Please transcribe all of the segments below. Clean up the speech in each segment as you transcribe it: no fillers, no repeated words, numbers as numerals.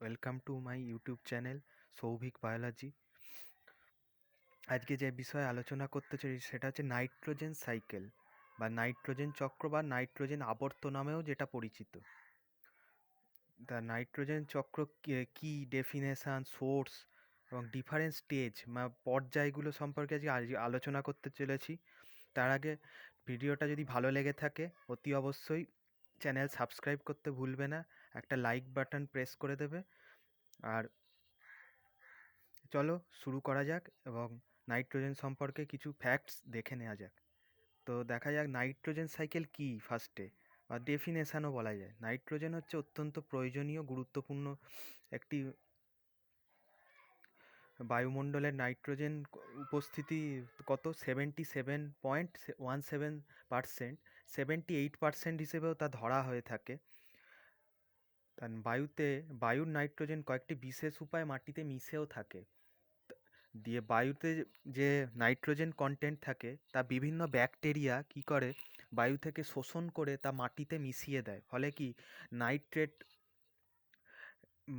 Welcome to my YouTube channel Souvik biology. আজকে যে বিষয়ে আলোচনা করতে চলেছি সেটা হচ্ছে নাইট্রোজেন সাইকেল বা নাইট্রোজেন চক্র বা নাইট্রোজেন আবর্ত নামেও যেটা পরিচিত। তা নাইট্রোজেন চক্র কি ডেফিনেশন, সোর্স এবং ডিফারেন্ট স্টেজ বা পর্যায়গুলো সম্পর্কে আজ আলোচনা করতে চলেছি। তার আগে ভিডিওটা যদি ভালো লেগে থাকে অতি অবশ্যই চ্যানেল সাবস্ক্রাইব করতে ভুলবে না, একটা লাইক বাটন প্রেস করে দেবে। আর চলো শুরু করা যাক এবং নাইট্রোজেন সম্পর্কে কিছু ফ্যাক্টস দেখে নেওয়া যাক। তো দেখা যাক নাইট্রোজেন সাইকেল কি ফার্স্টে, বা ডেফিনেশনও বলা যায়। নাইট্রোজেন হচ্ছে অত্যন্ত প্রয়োজনীয় গুরুত্বপূর্ণ একটি বায়ুমণ্ডলের নাইট্রোজেন উপস্থিতি কত 77.17%, 78% হিসেবেও তা ধরা হয়ে থাকে। কারণ বায়ুর নাইট্রোজেন কয়েকটি বিশেষ উপায়ে মাটিতে মিশেও থাকে। দিয়ে বায়ুতে যে নাইট্রোজেন কন্টেন্ট থাকে তা বিভিন্ন ব্যাকটেরিয়া কি করে বায়ু থেকে শোষণ করে তা মাটিতে মিশিয়ে দেয়, ফলে কি নাইট্রেট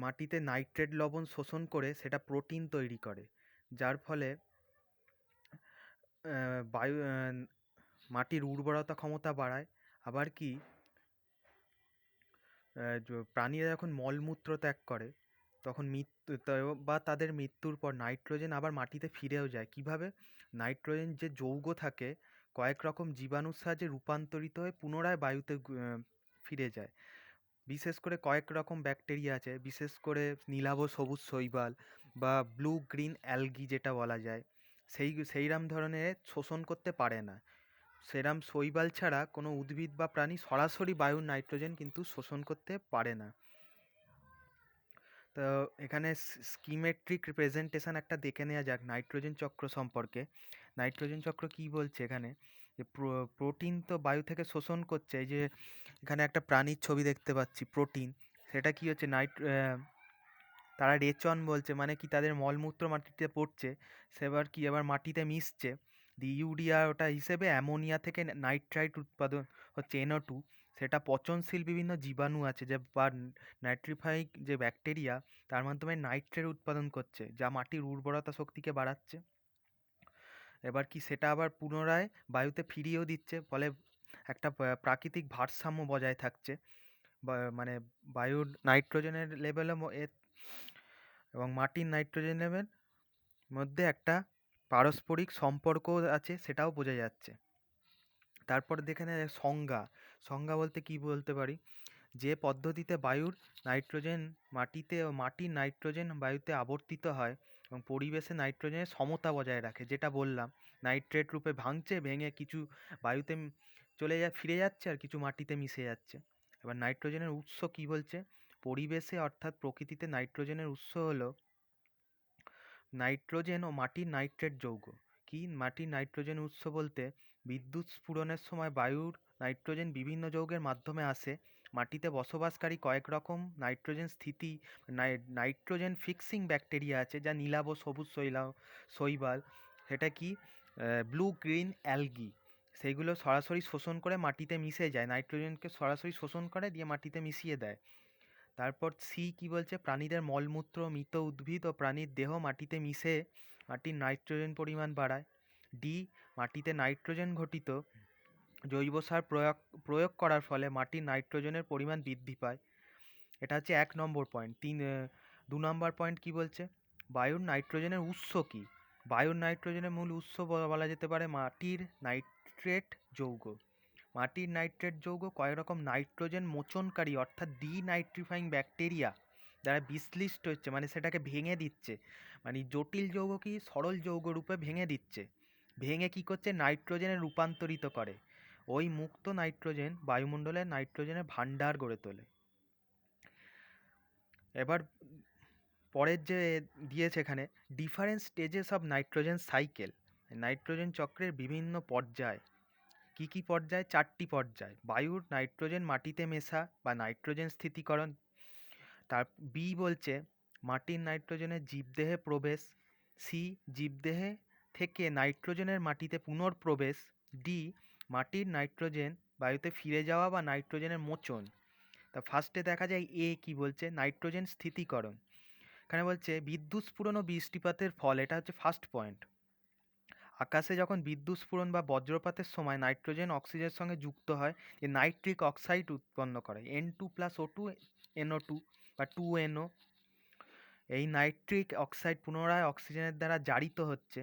মাটিতে নাইট্রেট লবণ শোষণ করে সেটা প্রোটিন তৈরি করে, যার ফলে বায়ু মাটির উর্বরতা ক্ষমতা বাড়ায়। আবার কি প্রাণীরা যখন মলমূত্র ত্যাগ করে তখন বা তাদের মৃত্যুর পর নাইট্রোজেন আবার মাটিতে ফিরেও যায়। কিভাবে? নাইট্রোজেন যে যৌগ থাকে কয়েক রকম জীবাণুর সাহায্যে রূপান্তরিত হয়ে পুনরায় বায়ুতে ফিরে যায়। বিশেষ করে কয়েক রকম ব্যাকটেরিয়া আছে, বিশেষ করে নীলাভ সবুজ শৈবাল বা ব্লু গ্রিন অ্যালগি যেটা বলা যায়, সেইরাম ধরনের শোষণ করতে পারে না। সেরাম শৈবাল ছাড়া কোনো উদ্ভিদ বা প্রাণী সরাসরি বায়ুর নাইট্রোজেন কিন্তু শোষণ করতে পারে না। তো এখানে স্কিমেট্রিক রিপ্রেজেন্টেশন একটা দেখে নেওয়া যাক নাইট্রোজেন চক্র সম্পর্কে। নাইট্রোজেন চক্র কি বলছে এখানে, যে প্রোটিন তো বায়ু থেকে শোষণ করছে। এই যে এখানে একটা প্রাণীর ছবি দেখতে পাচ্ছি, প্রোটিন, সেটা কি হচ্ছে তারা রেচন বলছে, মানে কি তাদের মলমূত্র মাটিতে পড়ছে, সেবার কি আবার মাটিতে মিশছে, ইউরিয়া ওটা হিসেবে অ্যামোনিয়া থেকে নাইট্রাইট উৎপাদন হচ্ছে NO2। সেটা পচনশীল বিভিন্ন জীবাণু আছে যে বা নাইট্রিফাইং যে ব্যাকটেরিয়া, তার মাধ্যমে নাইট্রেট উৎপাদন করছে, যা মাটির উর্বরতা শক্তিকে বাড়াচ্ছে। এবার কি সেটা আবার পুনরায় বায়ুতে ফিরিয়েও দিচ্ছে, ফলে একটা প্রাকৃতিক ভারসাম্য বজায় থাকছে। মানে বায়ুর নাইট্রোজেনের লেভেলও এবং মাটির নাইট্রোজেন লেভেল মধ্যে একটা পারস্পরিক সম্পর্ক আছে, সেটাও বোঝা যাচ্ছে। তারপর দেখে নেয় সংজ্ঞা বলতে কি বলতে পারি, যে পদ্ধতিতে বায়ুর নাইট্রোজেন মাটির নাইট্রোজেন বায়ুতে আবর্তিত হয় এবং পরিবেশে নাইট্রোজেনের সমতা বজায় রাখে, যেটা বললাম নাইট্রেট রূপে ভেঙে কিছু বায়ুতে ফিরে যাচ্ছে আর কিছু মাটিতে মিশে যাচ্ছে। এবার নাইট্রোজেনের উৎস কি বলছে, পরিবেশে অর্থাৎ প্রকৃতিতে নাইট্রোজেনের উৎস হলো নাইট্রোজেন ও মাটির নাইট্রেট যৌগ। কি মাটির নাইট্রোজেন উৎস বলতে, বিদ্যুৎ স্ফুরণের সময় বায়ুর নাইট্রোজেন বিভিন্ন যৌগের মাধ্যমে আসে। মাটিতে বসবাসকারী কয়েক রকম নাইট্রোজেন ফিক্সিং ব্যাকটেরিয়া আছে, যা নীলাভ ও সবুজ শৈবাল, সেটা কি ব্লু গ্রিন অ্যালগি, সেইগুলো সরাসরি শোষণ করে মাটিতে মিশে যায়, নাইট্রোজেনকে সরাসরি শোষণ করে দিয়ে মাটিতে মিশিয়ে দেয়। তারপর কি বলছে, প্রাণীদের মলমূত্র, মৃত উদ্ভিদ ও প্রাণীর দেহ মাটিতে মিশে মাটির নাইট্রোজেন পরিমাণ বাড়ায়। ডি, মাটিতে নাইট্রোজেন ঘটিত জৈব সার প্রয়োগ করার ফলে মাটির নাইট্রোজেনের পরিমাণ বৃদ্ধি পায়। এটা হচ্ছে 1 নম্বর পয়েন্ট। 2 নম্বর পয়েন্ট কি বলছে, বায়ুর নাইট্রোজেনের উৎস কি। বায়ুর নাইট্রোজেনের মূল উৎস বলা যেতে পারে মাটির নাইট্রেট যৌগ। মাটির নাইট্রেট যৌগ কয়েক রকম নাইট্রোজেন মোচনকারী অর্থাৎ ডিনাইট্রিফাইং ব্যাকটেরিয়া দ্বারা বিশ্লিষ্ট হচ্ছে, মানে সেটাকে ভেঙে দিচ্ছে, মানে জটিল যৌগ কি সরল যৌগ রূপে ভেঙে দিচ্ছে, ভেঙে কি করছে নাইট্রোজেনে রূপান্তরিত করে। ওই মুক্ত নাইট্রোজেন বায়ুমণ্ডলের নাইট্রোজেনের ভান্ডার গড়ে তোলে। এবার পরের যে দিয়েছে এখানে, different stages of nitrogen cycle, nitrogen চক্রের বিভিন্ন পর্যায়। কি কি পর্যায়? 4টি পর্যায়। বায়ুর নাইট্রোজেন মাটিতে মেশা বা নাইট্রোজেন স্থিতিকরণ। তার বি বলছে মাটির নাইট্রোজেনের জীবদেহে প্রবেশ। সি, জীবদেহে থেকে নাইট্রোজেনের মাটিতে পুনর্প্রবেশ। ডি, মাটির নাইট্রোজেন বায়ুতে ফিরে যাওয়া বা নাইট্রোজেনের মোচন। তা ফার্স্টে দেখা যায় কি বলছে, নাইট্রোজেন স্থিতিকরণ। এখানে বলছে বিদ্যুৎ স্ফুরণ ও বৃষ্টিপাতের ফল, এটা হচ্ছে ফার্স্ট পয়েন্ট। আকাশে যখন বিদ্যুৎ স্ফুরণ বা বজ্রপাতের সময় নাইট্রোজেন অক্সিজেনের সঙ্গে যুক্ত হয়, এ নাইট্রিক অক্সাইড উৎপন্ন করে, N2+O2 NO2 বা 2NO। এই নাইট্রিক অক্সাইড পুনরায় অক্সিজেনের দ্বারা জারিত হচ্ছে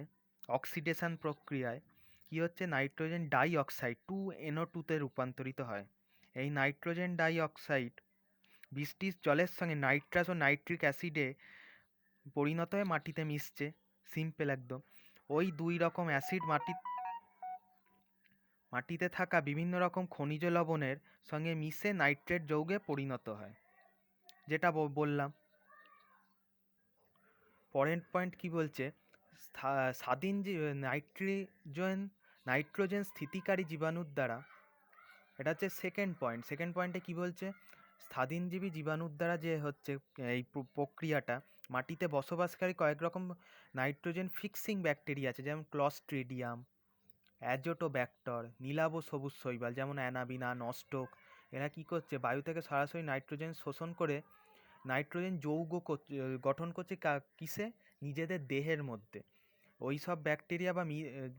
অক্সিডেশন প্রক্রিয়ায়। কি হচ্ছে, নাইট্রোজেন ডাই অক্সাইড 2NO2 তে রূপান্তরিত হয়। এই নাইট্রোজেন ডাই অক্সাইড বৃষ্টির জলের সঙ্গে নাইট্রাস ও নাইট্রিক অ্যাসিডে পরিণত হয়ে মাটিতে মিশছে। সিম্পল একদম। ওই দুই রকম অ্যাসিড মাটিতে থাকা বিভিন্ন রকম খনিজ লবণের সঙ্গে মিশে নাইট্রেট যৌগে পরিণত হয়, যেটা বললাম। পরের পয়েন্ট কি বলছে, স্বাধীন নাইট্রোজেন স্থিতিকারী জীবাণুর দ্বারা, এটা হচ্ছে সেকেন্ড পয়েন্ট। সেকেন্ড পয়েন্টে কি বলছে, স্বাধীনজীবী জীবাণুর দ্বারা যে হচ্ছে এই প্রক্রিয়াটা, মাটিতে বসবাসকারী কয়েক রকম নাইট্রোজেন ফিক্সিং ব্যাকটেরিয়া আছে, যেমন ক্লস্ট্রিডিয়াম, অ্যাজোটোব্যাক্টর, নীলাভ সবুজ শৈবাল যেমন অ্যানাবিনা, নস্টক। এরা কি করছে, বায়ু থেকে সরাসরি নাইট্রোজেন শোষণ করে নাইট্রোজেন যৌগ গঠন করছে কিসে, নিজেদের দেহের মধ্যে। ওই সব ব্যাকটেরিয়া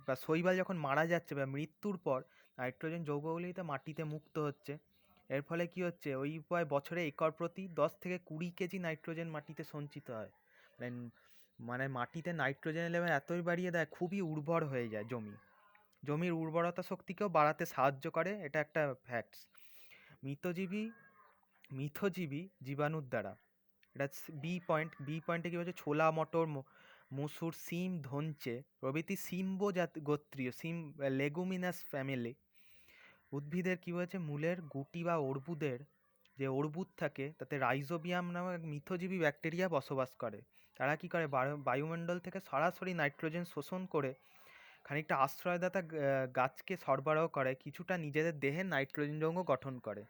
বা শৈবাল যখন মারা যাচ্ছে বা মৃত্যুর পর নাইট্রোজেন যৌগগুলিতে মাটিতে মুক্ত হচ্ছে। এর ফলে কি হচ্ছে, ওই উপায় বছরে একর প্রতি 10 থেকে 20 কেজি নাইট্রোজেন মাটিতে সঞ্চিত হয়। মানে মানে মাটিতে নাইট্রোজেনের লেভেল এতই বাড়িয়ে দেয়, খুবই উর্বর হয়ে যায় জমির উর্বরতা শক্তিকেও বাড়াতে সাহায্য করে, এটা একটা ফ্যাক্টস। মৃতজীবী মিথজীবী জীবাণুর দ্বারা, এটা বি পয়েন্টে কি বলছে, ছোলা, মটর, মসুর, সিম, ধনচে প্রভৃতি গোত্রীয় লেগুমিনাস ফ্যামিলি উদ্ভিদের কি বলছে, মূলের গুটি বা অর্বুদের যে অর্বুদ থাকে তাতে রাইজোবিয়াম নামক এক মিথজীবী ব্যাকটেরিয়া বসবাস করে। তারা কি করে, বায়ুমণ্ডল থেকে সরাসরি নাইট্রোজেন শোষণ করে খানিকটা আশ্রয়দাতা গাছকে সরবরাহ করে, কিছুটা নিজেদের দেহে নাইট্রোজেন যৌগ গঠন করে।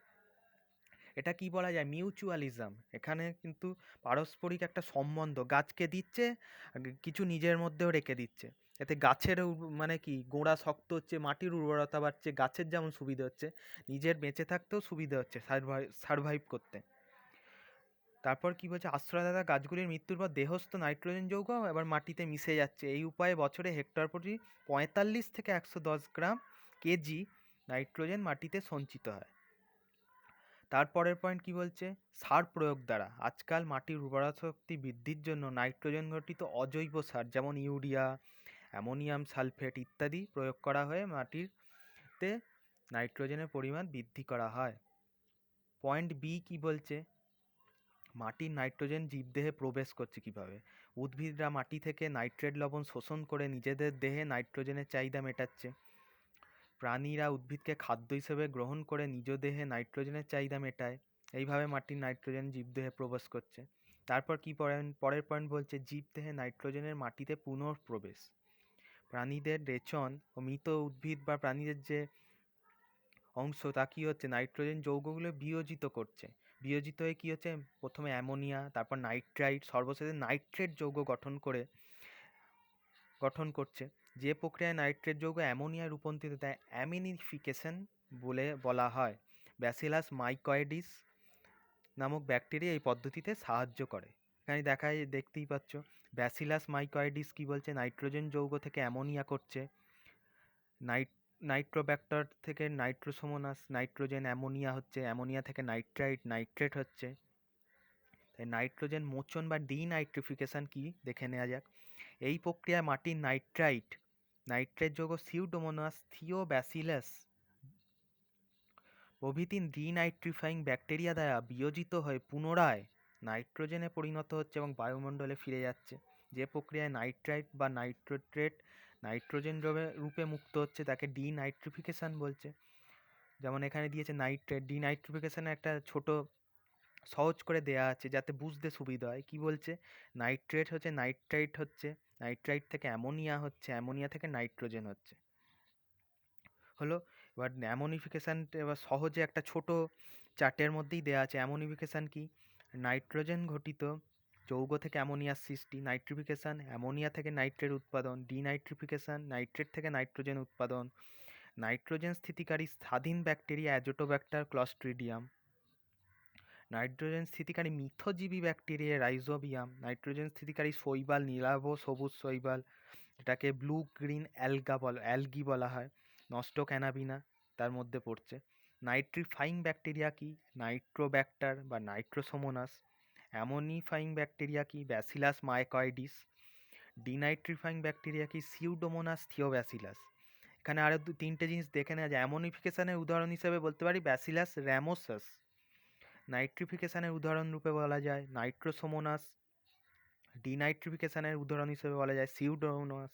এটা কি বলা যায়, মিউচুয়ালিজম। এখানে কিন্তু পারস্পরিক একটা সম্বন্ধ, গাছকে দিচ্ছে, কিছু নিজের মধ্যেও রেখে দিচ্ছে। এতে গাছের মানে কি, গোড়া শক্ত হচ্ছে, মাটির উর্বরতা বাড়ছে, গাছের যেমন সুবিধা হচ্ছে, নিজের বেঁচে থাকতেও সুবিধা হচ্ছে, সারভাইভ করতে। তারপর কি বলছে, আশ্রয়দাতা গাছগুলির মৃত্যুর পর দেহস্থ নাইট্রোজেন যৌগ এবার মাটিতে মিশে যাচ্ছে। এই উপায়ে বছরে হেক্টর প্রতি 45 থেকে 110 কেজি নাইট্রোজেন মাটিতে সঞ্চিত হয়। তারপরের পয়েন্ট কি বলছে, সার প্রয়োগ দ্বারা আজকাল মাটির উর্বরতা শক্তি বৃদ্ধির জন্য নাইট্রোজেন ঘটিত অজৈব সার যেমন ইউরিয়া, অ্যামোনিয়াম সালফেট ইত্যাদি প্রয়োগ করা হয়ে মাটিতে নাইট্রোজেনের পরিমাণ বৃদ্ধি করা হয়। পয়েন্ট বি কি বলছে, মাটির নাইট্রোজেন জীবদেহে প্রবেশ করছে কিভাবে। উদ্ভিদরা মাটি থেকে নাইট্রেট লবণ শোষণ করে নিজেদের দেহে নাইট্রোজেনের চাহিদা মেটাচ্ছে। প্রাণীরা উদ্ভিদকে খাদ্য হিসেবে গ্রহণ করে নিজ দেহে নাইট্রোজেনের চাহিদা মেটায়। এইভাবে মাটির নাইট্রোজেন জীবদেহে প্রবেশ করছে। তারপর কি পরের পয়েন্ট বলছে, জীবদেহে নাইট্রোজেনের মাটিতে পুনঃপ্রবেশ। প্রাণীদের রেচন ও মৃত উদ্ভিদ বা প্রাণীদের যে অংশ তা কি হচ্ছে, নাইট্রোজেন যৌগগুলো বিয়োজিত করছে। বিয়োজিত হয়ে কি হচ্ছে, প্রথমে অ্যামোনিয়া, তারপর নাইট্রাইট, সর্বশেষে নাইট্রেট যৌগ গঠন করছে। যে প্রক্রিয়ায় নাইট্রেট যৌগ অ্যামোনিয়ায় রূপান্তরিত, তাই অ্যামিনিফিকেশন বলা হয়। ব্যাসিলাস মাইকয়েডিস নামক ব্যাকটেরিয়া এই পদ্ধতিতে সাহায্য করে। এখানে দেখতেই পাচ্ছ, ব্যাসিলাস মাইকয়েডিস কি বলছে, নাইট্রোজেন যৌগ থেকে অ্যামোনিয়া করছে। নাইট্রোব্যাক্টর থেকে নাইট্রোসোমোনাস নাইট্রোজেন অ্যামোনিয়া হচ্ছে, অ্যামোনিয়া থেকে নাইট্রেট হচ্ছে। তাই নাইট্রোজেন মোচন বা ডিনাইট্রিফিকেশন কি দেখে নেওয়া যাক। এই প্রক্রিয়ায় মাটির নাইট্রেট যৌগ সিউডোমোনাস, থিওব্যাসিলাস প্রভৃতি ডিনাইট্রিফাইং ব্যাকটেরিয়া দ্বারা বিয়োজিত হয়ে পুনরায় নাইট্রোজেনে পরিণত হচ্ছে এবং বায়ুমণ্ডলে ফিরে যাচ্ছে। যে প্রক্রিয়ায় নাইট্রাইট বা নাইট্রেট নাইট্রোজেন রূপে মুক্ত হচ্ছে তাকে ডিনাইট্রিফিকেশন বলছে। যেমন এখানে দিয়েছে নাইট্রেট, ডিনাইট্রিফিকেশনের একটা ছোট সহজ করে দেয়া আছে যাতে বুঝতে সুবিধা হয়। কি বলছে, নাইট্রাইট থেকে অ্যামোনিয়া হচ্ছে, অ্যামোনিয়া থেকে নাইট্রোজেন হচ্ছে হলো। এবার অ্যামোনিফিকেশান এবার সহজে একটা ছোট চার্টের মধ্যেই দেওয়া আছে। অ্যামোনিফিকেশান কি, নাইট্রোজেন ঘটিত যৌগ থেকে অ্যামোনিয়ার সৃষ্টি। নাইট্রিফিকেশান, অ্যামোনিয়া থেকে নাইট্রেট উৎপাদন। ডিনাইট্রিফিকেশান, নাইট্রেট থেকে নাইট্রোজেন উৎপাদন। নাইট্রোজেন স্থিতিকারী স্বাধীন ব্যাকটেরিয়া অ্যাজোটোব্যাক্টার, ক্লস্ট্রিডিয়াম। নাইট্রোজেন স্থিতিকারী মিথজীবী ব্যাকটেরিয়া রাইজোবিয়াম, নাইট্রোজেন স্থিতিকারী শৈবাল নীলাভ সবুজ শৈবাল, এটাকে ব্লু গ্রিন অ্যালগি বলা হয়। নস্টোক্যানাবিনা তার মধ্যে পড়ছে। নাইট্রিফাইং ব্যাকটেরিয়া কি? নাইট্রোব্যাক্টার বা নাইট্রোসোমোনাস। অ্যামোনিফাইং ব্যাকটেরিয়া কি? Bacillus mycoides. ডিনাইট্রিফাইং ব্যাকটেরিয়া কি? Pseudomonas Thiobacillus. এখানে আরও তিনটে জিনিস দেখে নেওয়া যায়। অ্যামোনিফিকেশনের উদাহরণ হিসেবে বলতে পারি ব্যাসিলাস র্যামোসাস। নাইট্রিফিকেশনের উদাহরণ রূপে বলা যায় নাইট্রোসোমোনাস। ডিনাইট্রিফিকেশনের উদাহরণ হিসেবে বলা যায় সিউডোমোনাস।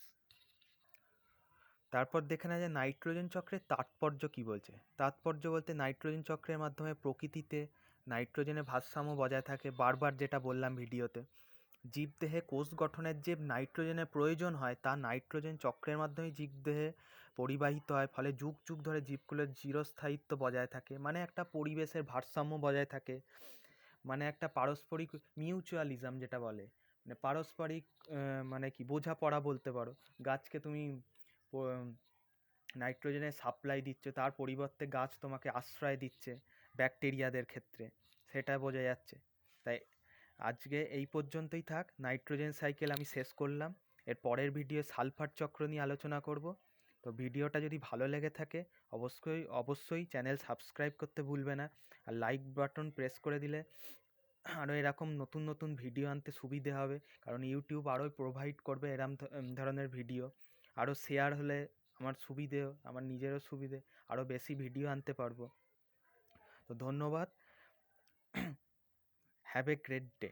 তারপর দেখে নেওয়া যায় নাইট্রোজেন চক্রের তাৎপর্য কী বলছে। তাৎপর্য বলতে নাইট্রোজেন চক্রের মাধ্যমে প্রকৃতিতে নাইট্রোজেনের ভারসাম্য বজায় থাকে, বারবার যেটা বললাম ভিডিওতে। জীবদেহে কোষ গঠনের যে নাইট্রোজেনের প্রয়োজন হয় তা নাইট্রোজেন চক্রের মাধ্যমে জীবদেহে পরিবাহিত হয়, ফলে যুগ যুগ ধরে জীবগুলোর চিরস্থায়িত্ব বজায় থাকে, মানে একটা পরিবেশের ভারসাম্য বজায় থাকে, মানে একটা পারস্পরিক মিউচুয়ালিজম যেটা বলে, মানে পারস্পরিক মানে কি বোঝাপড়া বলতে পারো। গাছকে তুমি নাইট্রোজেনের সাপ্লাই দিচ্ছ, তার পরিবর্তে গাছ তোমাকে আশ্রয় দিচ্ছে ব্যাকটেরিয়াদের ক্ষেত্রে, সেটা বোঝা যাচ্ছে। তাই আজকে এই পর্যন্তই থাক। নাইট্রোজেন সাইকেল আমি শেষ করলাম। এর পরের ভিডিও সালফার চক্র নিয়ে আলোচনা করব। তো ভিডিওটা যদি ভালো লেগে থাকে অবশ্যই অবশ্যই চ্যানেল সাবস্ক্রাইব করতে ভুলবে না, আর লাইক বাটন প্রেস করে দিলে আরও এরকম নতুন নতুন ভিডিও আনতে সুবিধে হবে, কারণ ইউটিউব আরও প্রোভাইড করবে এরম ধরনের ভিডিও। আরও শেয়ার হলে আমার সুবিধে, আমার নিজেরও সুবিধে, আরও বেশি ভিডিও আনতে পারবো। তো ধন্যবাদ। Have a great day.